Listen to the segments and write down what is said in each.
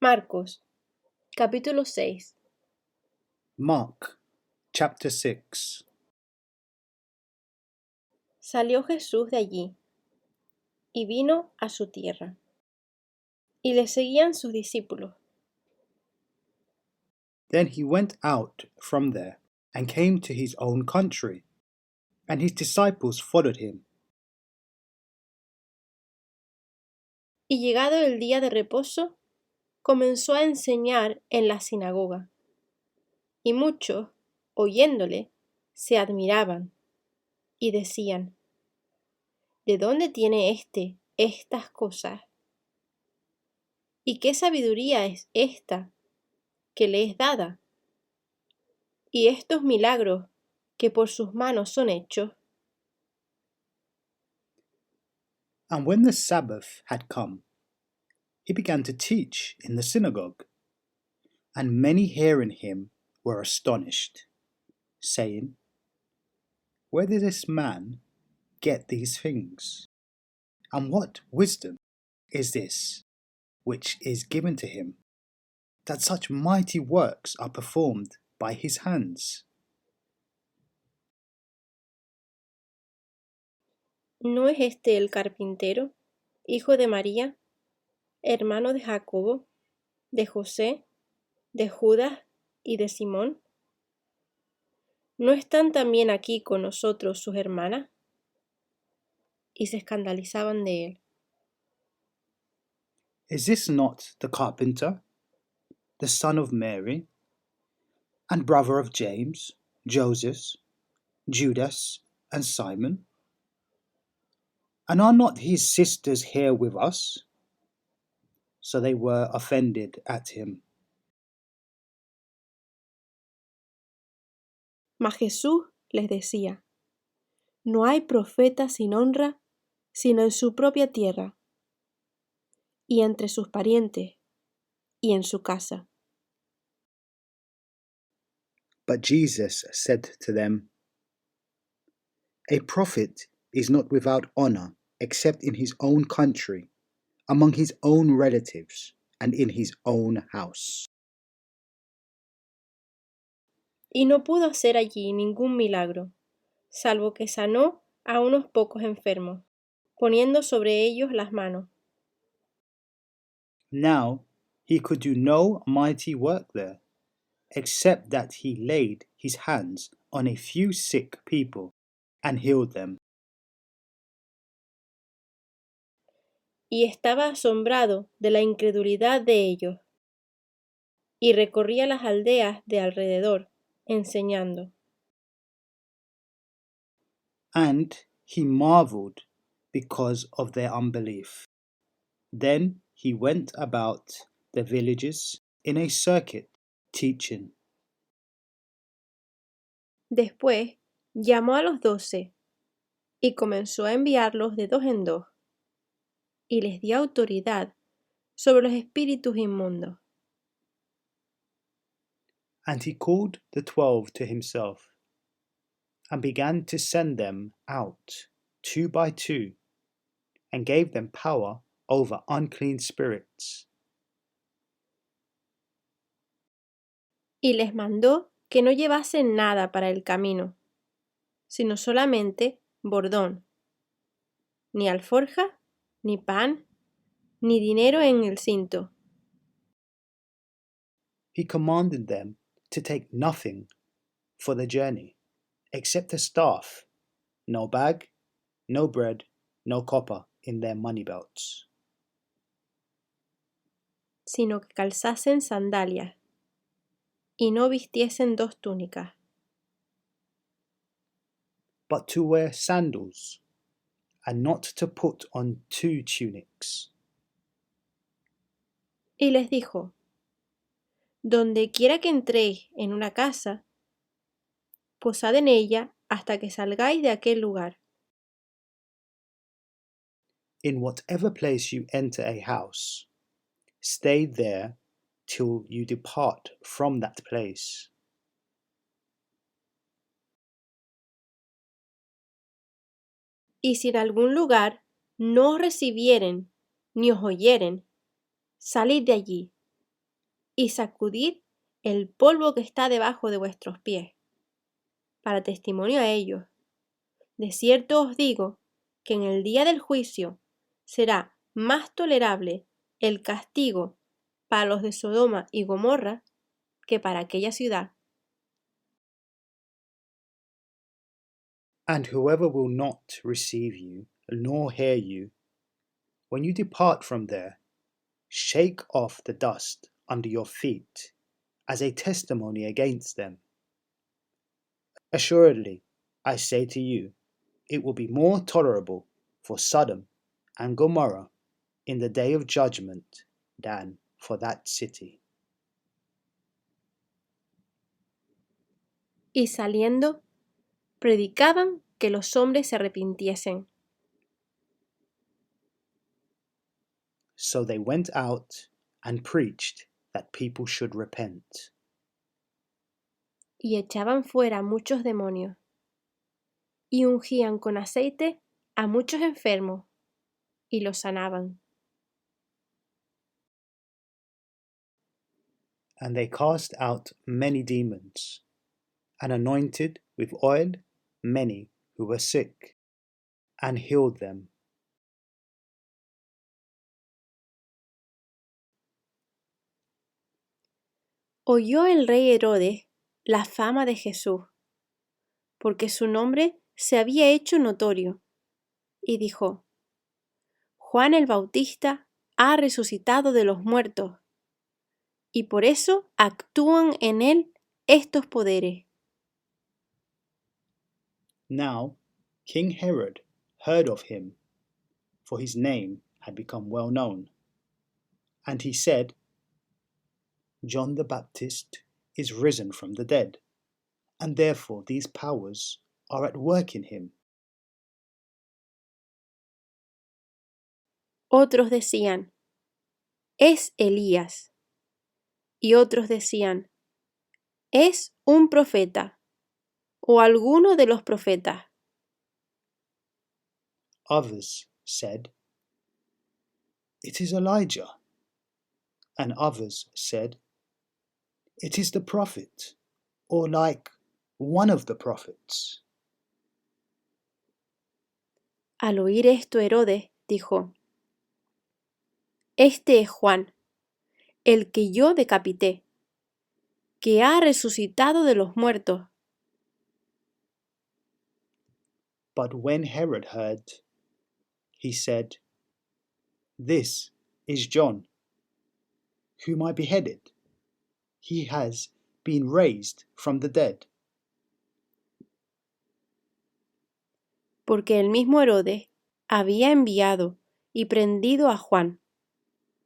Marcos, capítulo 6. Mark, chapter 6. Salió Jesús de allí y vino a su tierra, y le seguían sus discípulos. Then he went out from there and came to his own country, and his disciples followed him. Y llegado el día de reposo, comenzó a enseñar en la sinagoga. Y muchos, oyéndole, se admiraban y decían: ¿De dónde tiene éste estas cosas? ¿Y qué sabiduría es esta que le es dada? ¿Y estos milagros que por sus manos son hechos? And when the Sabbath had come, he began to teach in the synagogue. And many hearing him were astonished, saying, Where did this man get these things? And what wisdom is this which is given to him, that such mighty works are performed by his hands? ¿No es este el carpintero, hijo de María, hermano de Jacobo, de José, de Judas y de Simón? ¿No están también aquí con nosotros sus hermanas? Y se escandalizaban de él. Is this not the carpenter, the son of Mary, and brother of James, Joseph, Judas, and Simon? And are not his sisters here with us? So they were offended at him. Mas Jesús les decía: No hay profeta sin honra sino en su propia tierra, y entre sus parientes, y en su casa. But Jesus said to them, A prophet is not without honor except in his own country, among his own relatives, and in his own house. Y no pudo hacer allí ningún milagro, salvo que sanó a unos pocos enfermos, poniendo sobre ellos las manos. Now he could do no mighty work there, except that he laid his hands on a few sick people and healed them. Y estaba asombrado de la incredulidad de ellos, y recorría las aldeas de alrededor, enseñando. And he marveled because of their unbelief. Then he went about the villages in a circuit, teaching. Después llamó a los 12, y comenzó a enviarlos de dos en dos, y les dio autoridad sobre los espíritus inmundos. And he called the 12 to himself, and began to send them out 2 by 2, and gave them power over unclean spirits. Y les mandó que no llevasen nada para el camino, sino solamente bordón, ni alforja, ni pan, ni dinero en el cinto. He commanded them to take nothing for the journey, except a staff, no bag, no bread, no copper in their money belts, sino que calzasen sandalias, y no vistiesen dos túnicas. but to wear sandals, and not to put on 2 tunics. Y les dijo: Donde quiera que entréis en una casa, posad en ella hasta que salgáis de aquel lugar. In whatever place you enter a house, stay there till you depart from that place. Y si en algún lugar no os recibieren ni os oyeren, salid de allí y sacudid el polvo que está debajo de vuestros pies, para testimonio a ellos. De cierto os digo que en el día del juicio será más tolerable el castigo para los de Sodoma y Gomorra que para aquella ciudad. And whoever will not receive you, nor hear you, when you depart from there, shake off the dust under your feet as a testimony against them. Assuredly, I say to you, it will be more tolerable for Sodom and Gomorrah in the day of judgment than for that city. Y saliendo, predicaban que los hombres se arrepintiesen. So they went out and preached that people should repent. Y echaban fuera muchos demonios, y ungían con aceite a muchos enfermos, y los sanaban. And they cast out many demons, and anointed with oil many who were sick, and healed them. Oyó el rey Herodes la fama de Jesús, porque su nombre se había hecho notorio, y dijo: Juan el Bautista ha resucitado de los muertos, y por eso actúan en él estos poderes. Now King Herod heard of him, for his name had become well known. And he said, John the Baptist is risen from the dead, and therefore these powers are at work in him. Otros decían: es Elías. Y otros decían: es un profeta, o alguno de los profetas. Others said, it is Elijah. And others said, it is the prophet, or like one of the prophets. Al oír esto, Herodes dijo: Este es Juan, el que yo decapité, que ha resucitado de los muertos. But when Herod heard, he said, this is John, whom I beheaded. He has been raised from the dead. Porque el mismo Herodes había enviado y prendido a Juan,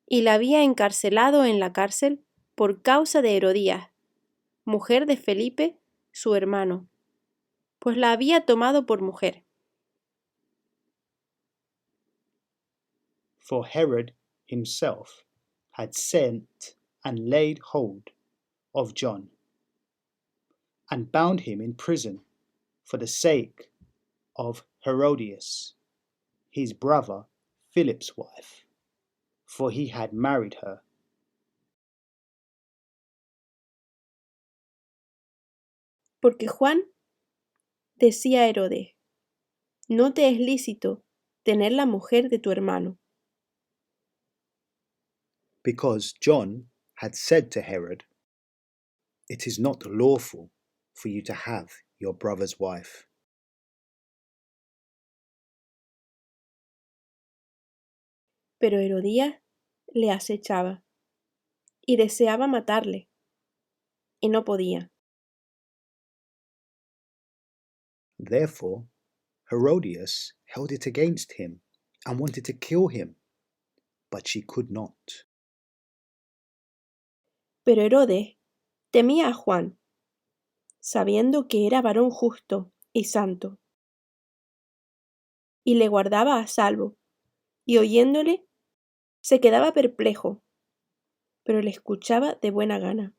y la había encarcelado en la cárcel por causa de Herodías, mujer de Felipe, su hermano, pues la había tomado por mujer. For Herod himself had sent and laid hold of John, and bound him in prison for the sake of Herodias, his brother Philip's wife, for he had married her. Porque Juan decía a Herodes: no te es lícito tener la mujer de tu hermano. Because John had said to Herod, it is not lawful for you to have your brother's wife. Pero Herodías le acechaba y deseaba matarle, y no podía. Therefore, Herodias held it against him and wanted to kill him, but she could not. Pero Herodes temía a Juan, sabiendo que era varón justo y santo, y le guardaba a salvo, y oyéndole se quedaba perplejo, pero le escuchaba de buena gana.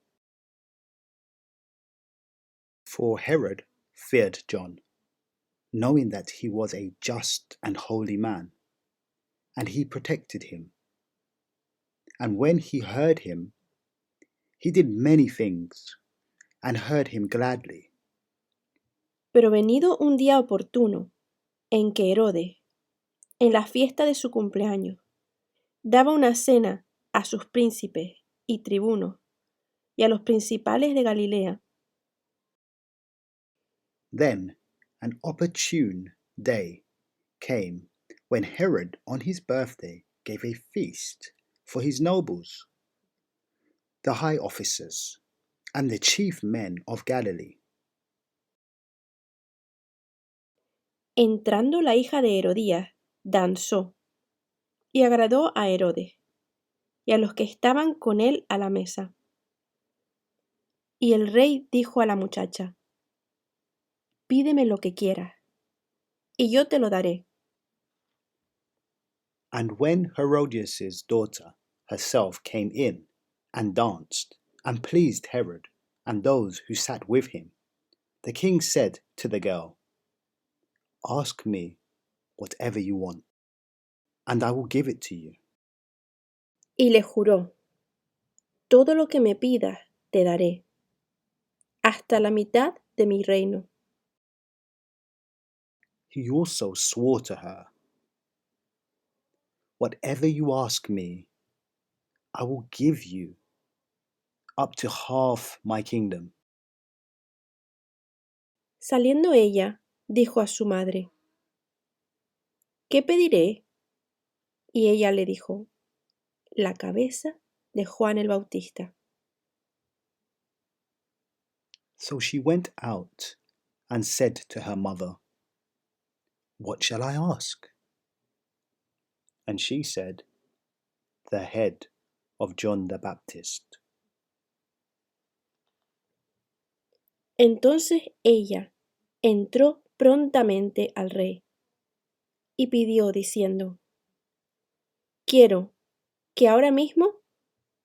For Herod feared John, knowing that he was a just and holy man, and he protected him. And when he heard him, He did many things, and heard him gladly. Pero venido un día oportuno, en que Herodes, en la fiesta de su cumpleaños, daba una cena a sus príncipes y tribunos y a los principales de Galilea. Then an opportune day came when Herod on his birthday gave a feast for his nobles, the high officers, and the chief men of Galilee. Entrando la hija de Herodías, danzó y agradó a Herodes y a los que estaban con él a la mesa. Y el rey dijo a la muchacha: Pídeme lo que quieras, y yo te lo daré. And when Herodias' daughter herself came in and danced and pleased Herod and those who sat with him, the king said to the girl, Ask me whatever you want, and I will give it to you. Y le juró: Todo lo que me pidas te daré, hasta la mitad de mi reino. He also swore to her, Whatever you ask me, I will give you up to half my kingdom. Saliendo ella, dijo a su madre: ¿Qué pediré? Y ella le dijo: La cabeza de Juan el Bautista. So she went out and said to her mother, What shall I ask? And she said, The head of John the Baptist. Entonces ella entró prontamente al rey y pidió diciendo: Quiero que ahora mismo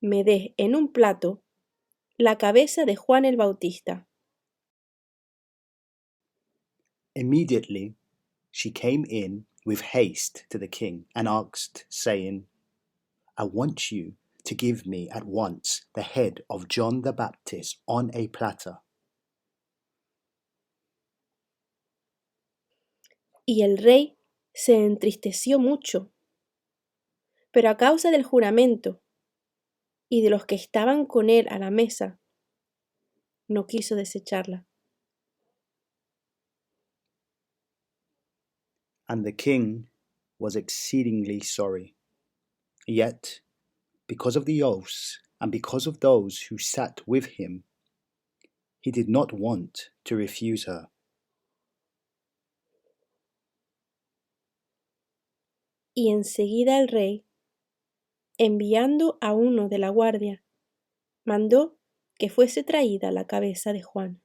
me des en un plato la cabeza de Juan el Bautista. Immediately she came in with haste to the king and asked, saying, I want you to give me at once the head of John the Baptist on a platter. Y el rey se entristeció mucho, pero a causa del juramento y de los que estaban con él a la mesa, no quiso desecharla. And the king was exceedingly sorry. Yet, because of the oaths and because of those who sat with him, he did not want to refuse her. Y enseguida el rey, enviando a uno de la guardia, mandó que fuese traída la cabeza de Juan.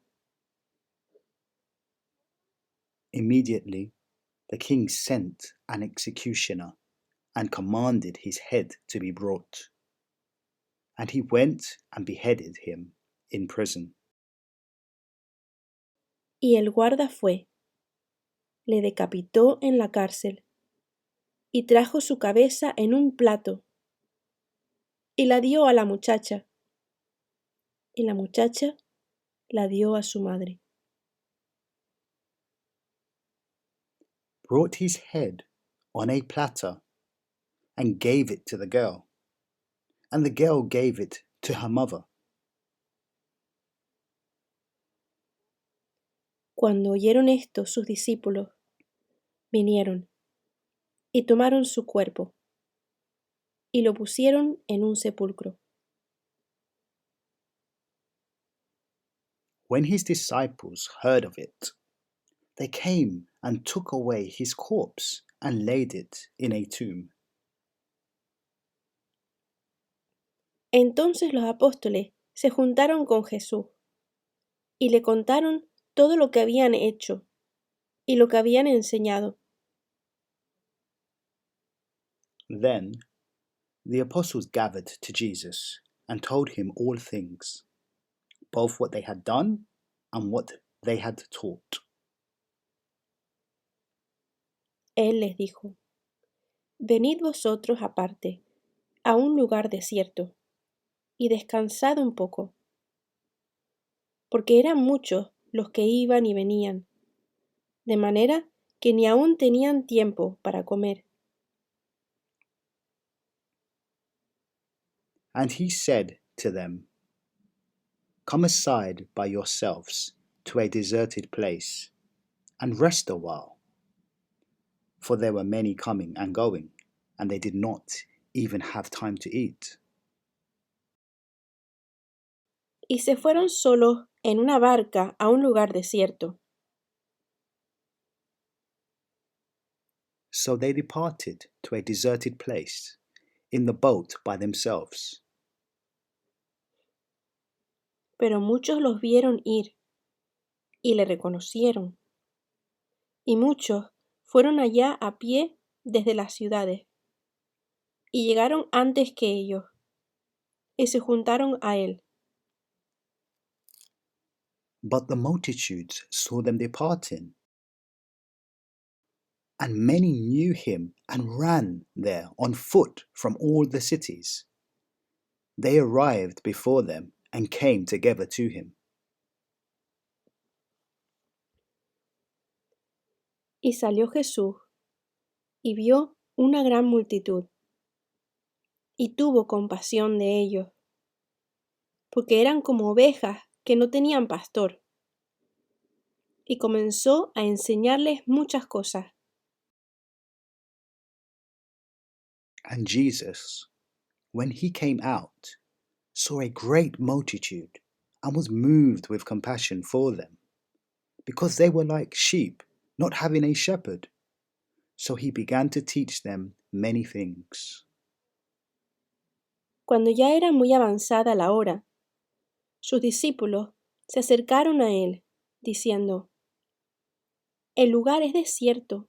Immediately, the king sent an executioner and commanded his head to be brought. And he went and beheaded him in prison. Y el guarda fue, le decapitó en la cárcel, y trajo su cabeza en un plato, y la dio a la muchacha, y la muchacha la dio a su madre. Brought his head on a platter and gave it to the girl, and the girl gave it to her mother. Cuando oyeron esto sus discípulos, vinieron y tomaron su cuerpo y lo pusieron en un sepulcro. When his disciples heard of it, they came and took away his corpse and laid it in a tomb. Entonces los apóstoles se juntaron con Jesús y le contaron todo lo que habían hecho y lo que habían enseñado. Then the apostles gathered to Jesus and told him all things, both what they had done and what they had taught. Él les dijo: Venid vosotros aparte, a un lugar desierto, y descansad un poco, porque eran muchos los que iban y venían, de manera que ni aún tenían tiempo para comer. And he said to them, Come aside by yourselves to a deserted place, and rest a while. For there were many coming and going, and they did not even have time to eat. Y se fueron solos en una barca a un lugar desierto. So they departed to a deserted place in the boat by themselves. Pero muchos los vieron ir y le reconocieron. Y muchos fueron allá a pie desde las ciudades, y llegaron antes que ellos, y se juntaron a él. But the multitudes saw them departing, and many knew him and ran there on foot from all the cities. They arrived before them and came together to him. Y salió Jesús, y vio una gran multitud, y tuvo compasión de ellos, porque eran como ovejas que no tenían pastor, y comenzó a enseñarles muchas cosas. And Jesus, when he came out, saw a great multitude and was moved with compassion for them, because they were like sheep not having a shepherd. So he began to teach them many things. Cuando ya era muy avanzada la hora, sus discípulos se acercaron a él, diciendo: El lugar es desierto,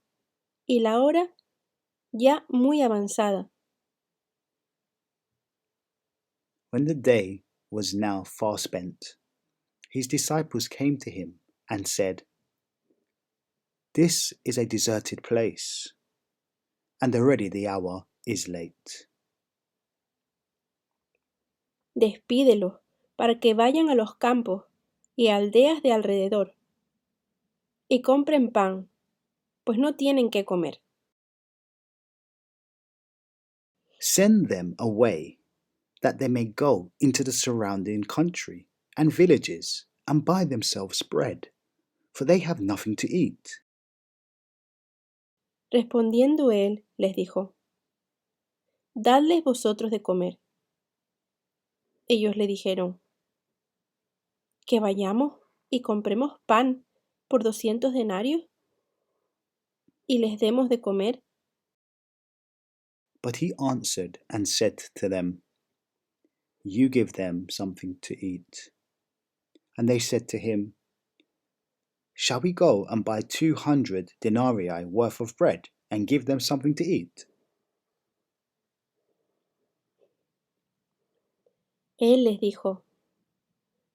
y la hora ya muy avanzada. When the day was now far spent, his disciples came to him and said, This is a deserted place, and already the hour is late. Despídelos para que vayan a los campos y aldeas de alrededor y compren pan, pues no tienen qué comer. Send them away, that they may go into the surrounding country and villages and buy themselves bread, for they have nothing to eat. Respondiendo él, les dijo: Dadles vosotros de comer. Ellos le dijeron: Que vayamos y compremos pan por 200 denarios y les demos de comer. But he answered and said to them, You give them something to eat. And they said to him, Shall we go and buy 200 denarii worth of bread and give them something to eat? Él les dijo: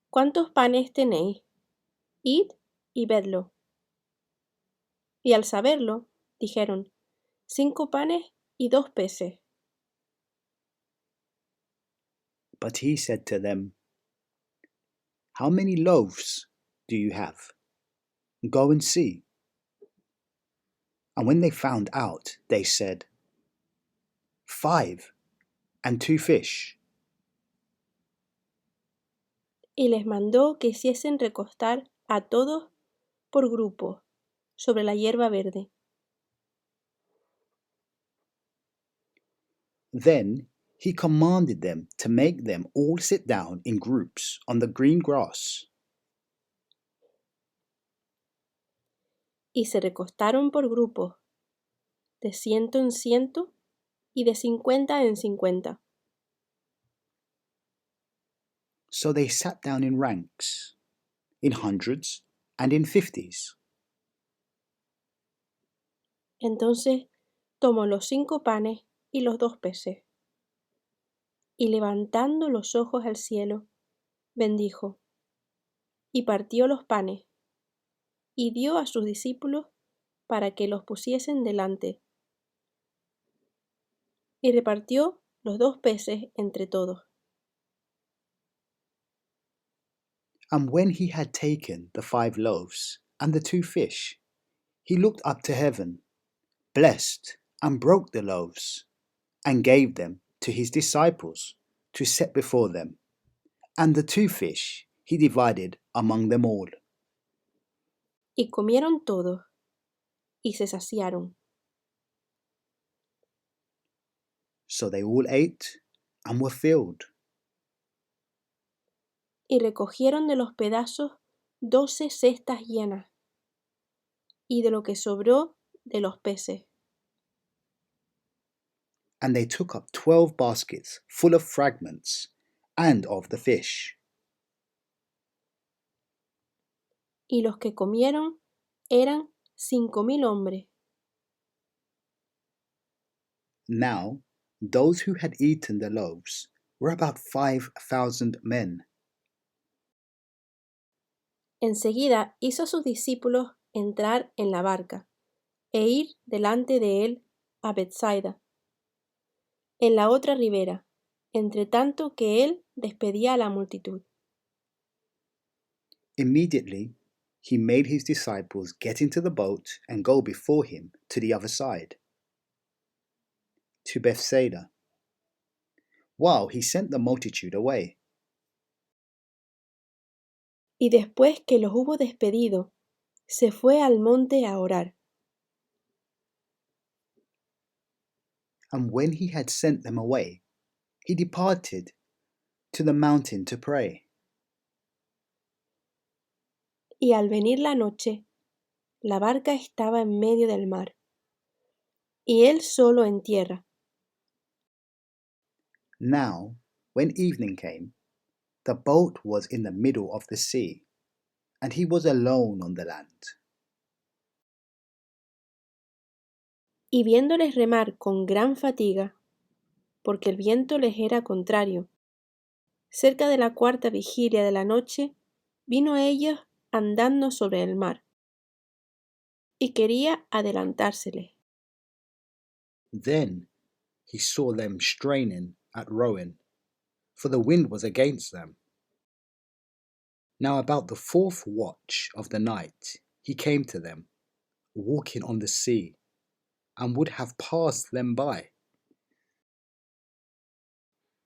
¿Cuántos panes tenéis? Id y vedlo. Y al saberlo, dijeron: 5 panes y 2 peces. But he said to them, How many loaves do you have? Go and see. And when they found out, they said, 5 and 2 fish. Y les mandó que hiciesen recostar a todos por grupos sobre la hierba verde. Then he commanded them to make them all sit down in groups on the green grass. Y se recostaron por grupos, de 100 en 100 y de 50 en 50. So they sat down in ranks, in hundreds and in 50s. Entonces tomó los 5 panes y los 2 peces, y levantando los ojos al cielo, bendijo, y partió los panes, y dio a sus discípulos para que los pusiesen delante, y repartió los 2 peces entre todos. And when he had taken the 5 loaves and the 2 fish, he looked up to heaven, blessed and broke the loaves, and gave them to his disciples to set before them. And the 2 fish he divided among them all. Y comieron todos, y se saciaron. So they all ate and were filled. Y recogieron de los pedazos 12 cestas llenas, y de lo que sobró de los peces. And they took up 12 baskets full of fragments and of the fish. Y los que comieron eran 5,000 hombres. Now, those who had eaten the loaves were about 5,000 men. Enseguida hizo a sus discípulos entrar en la barca e ir delante de él a Bethsaida, en la otra ribera, entre tanto que él despedía a la multitud. Immediately, he made his disciples get into the boat and go before him to the other side, to Bethsaida, while he sent the multitude away. Y después que los hubo despedido, se fue al monte a orar. And when he had sent them away, he departed to the mountain to pray. Y al venir la noche, la barca estaba en medio del mar, y él solo en tierra. Now, when evening came, the boat was in the middle of the sea, and he was alone on the land. Y viéndoles remar con gran fatiga, porque el viento les era contrario, cerca de la 4ª vigilia de la noche, vino a ellos andando sobre el mar, y quería adelantárseles. Then he saw them straining at rowing, for the wind was against them. Now about the 4th watch of the night he came to them, walking on the sea, and would have passed them by.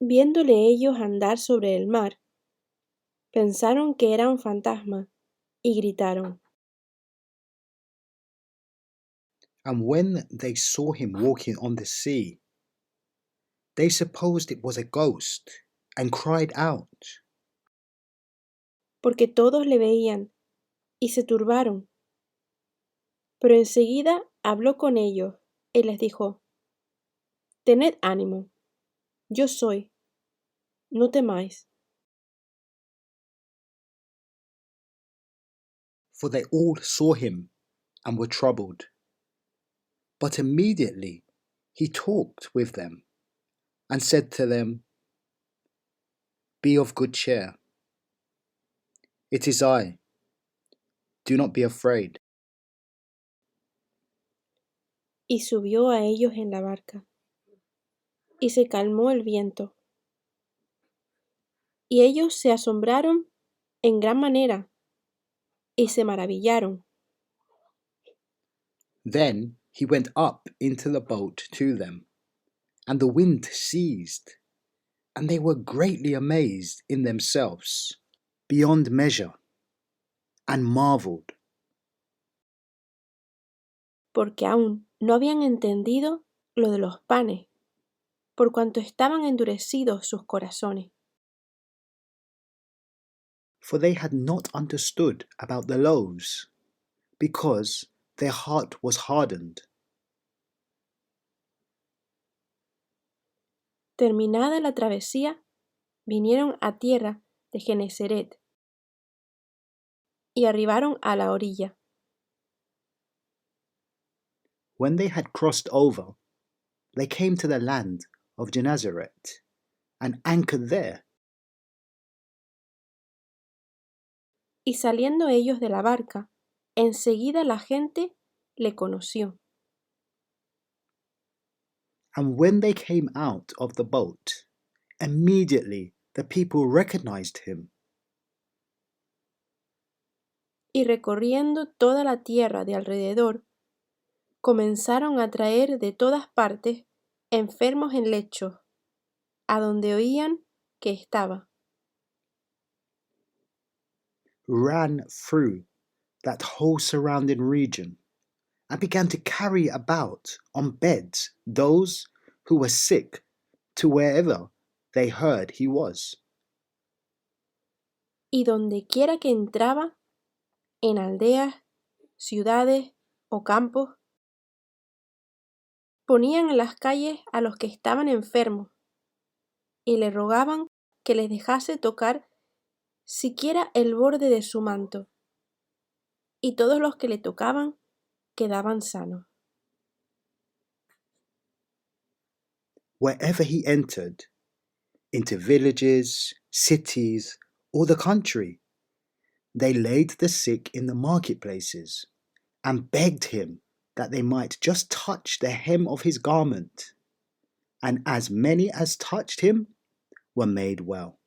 Viéndole ellos andar sobre el mar, pensaron que era un fantasma, y gritaron. And when they saw him walking on the sea, they supposed it was a ghost, and cried out. Porque todos le veían, y se turbaron. Pero enseguida habló con ellos, y les dijo, Tened ánimo, yo soy, no temáis. For they all saw him and were troubled. But immediately he talked with them and said to them, Be of good cheer. It is I. Do not be afraid. Y subió a ellos en la barca, y se calmó el viento. Y ellos se asombraron en gran manera, y se maravillaron. Then he went up into the boat to them, and the wind ceased, and they were greatly amazed in themselves, beyond measure, and marveled. Porque aún no habían entendido lo de los panes, por cuanto estaban endurecidos sus corazones. For they had not understood about the loaves, because their heart was hardened. Terminada la travesía, vinieron a tierra de Genesaret, y arribaron a la orilla. When they had crossed over, they came to the land of Gennesaret, and anchored there. Y saliendo ellos de la barca, enseguida la gente le conoció. And when they came out of the boat, immediately the people recognized him. y recorriendo toda la tierra de alrededor, comenzaron a traer de todas partes enfermos en lechos, a donde oían que estaba. Ran through that whole surrounding region and began to carry about on beds those who were sick to wherever they heard he was. Y donde quiera que entraba, en aldeas, ciudades o campos, ponían en las calles a los que estaban enfermos y le rogaban que les dejase tocar siquiera el borde de su manto, y todos los que le tocaban quedaban sanos. Wherever he entered, into villages, cities, or the country, they laid the sick in the marketplaces and begged him that they might just touch the hem of his garment, and as many as touched him were made well.